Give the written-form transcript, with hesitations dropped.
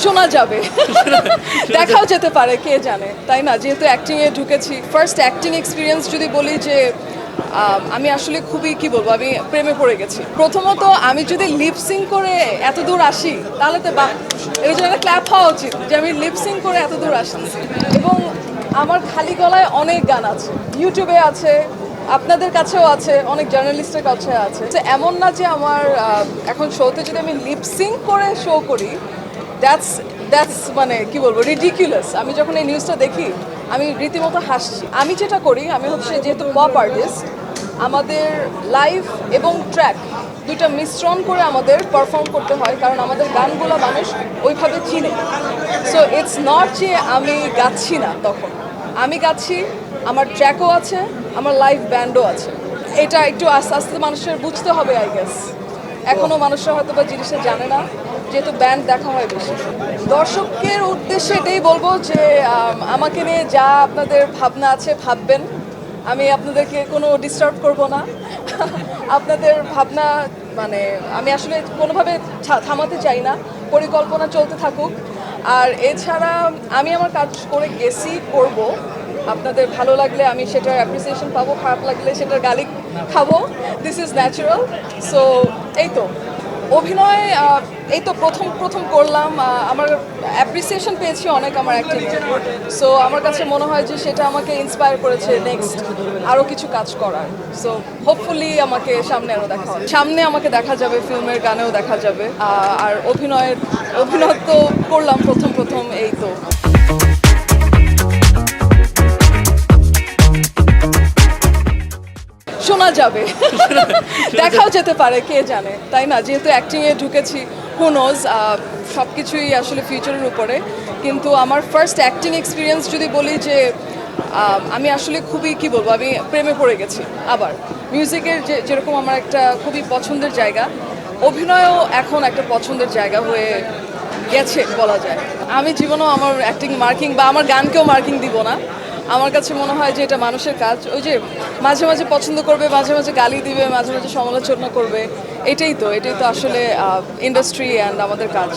শোনা যাবে দেখাও যেতে পারে কে জানে তাই না যেহেতু অ্যাক্টিংয়ে ঢুকেছি ফার্স্ট অ্যাক্টিং এক্সপিরিয়েন্স যদি বলি যে আমি আসলে খুবই কি বলবো আমি প্রেমে পড়ে গেছি প্রথমত আমি যদি লিপসিং করে এত দূর আসি তাহলে তো বা এর জন্য একটা ক্ল্যাপ হওয়া উচিত যে আমি লিপসিং করে এত দূর আসতেছি এবং আমার খালি গলায় অনেক গান আছে ইউটিউবে আছে আপনাদের কাছেও আছে অনেক জার্নালিস্টের কাছে আছে তো এমন না যে আমার এখন শোতে যদি আমি লিপসিং করে শো করি দ্যাটস মানে কি বলবো রিডিকুলাস আমি যখন এই নিউজটা দেখি আমি রীতিমতো হাসছি আমি যেটা করি আমি হচ্ছে যেহেতু পপ আর্টিস্ট আমাদের লাইভ এবং ট্র্যাক দুইটা মিশ্রণ করে আমাদের পারফর্ম করতে হয় কারণ আমাদের গানগুলো মানুষ ওইভাবে চিনে সো ইটস নট যে আমি গাচ্ছি না তখন আমি গাচ্ছি আমার ট্র্যাকও আছে আমার লাইভ ব্যান্ডও আছে এটা একটু আস্তে আস্তে মানুষের বুঝতে হবে আই গেস এখনও মানুষরা হয়তো বা জিনিসটা জানে না যেহেতু ব্যান্ড দেখা হয় বেশি দর্শকের উদ্দেশ্যে এটাই বলবো যে আমাকে নিয়ে যা আপনাদের ভাবনা আছে ভাববেন আমি আপনাদেরকে কোনো ডিস্টার্ব করব না আপনাদের ভাবনা মানে আমি আসলে কোনোভাবে থামাতে চাই না পরিকল্পনা চলতে থাকুক আর এছাড়া আমি আমার কাজ করে গেছি করব আপনাদের ভালো লাগলে আমি সেটার অ্যাপ্রিসিয়েশন পাবো খারাপ লাগলে সেটার গালি খাবো দিস ইজ ন্যাচারাল সো এই তো অভিনয় এই তো প্রথম করলাম আমার অ্যাপ্রিসিয়েশন পেয়েছি অনেক আমার অ্যাক্টিং সো আমার কাছে মনে হয় যে সেটা আমাকে ইন্সপায়ার করেছে নেক্সট আরও কিছু কাজ করার সো হোপফুলি আমাকে সামনে আরও দেখা হবে সামনে আমাকে দেখা যাবে ফিল্মের গানেও দেখা যাবে আর অভিনয় তো করলাম প্রথম এই তো শোনা যাবে দেখাও যেতে পারে কে জানে তাই না যেহেতু অ্যাক্টিংয়ে ঢুকেছি হু নোজ সব কিছুই আসলে ফিউচারের উপরে কিন্তু আমার ফার্স্ট অ্যাক্টিং এক্সপিরিয়েন্স যদি বলি যে আমি আসলে খুবই কি বলবো আমি প্রেমে পড়ে গেছি আবার মিউজিকের যেরকম আমার একটা খুবই পছন্দের জায়গা অভিনয়ও এখন একটা পছন্দের জায়গা হয়ে গেছে বলা যায় আমি জীবনেও আমার অ্যাক্টিং মার্কিং বা আমার গানকেও মার্কিং দিব না আমার কাছে মনে হয় যে এটা মানুষের কাজ ওই যে মাঝে মাঝে পছন্দ করবে মাঝে মাঝে গালি দিবে মাঝে মাঝে সমালোচনা করবে এটাই তো আসলে ইন্ডাস্ট্রি অ্যান্ড আমাদের কাজ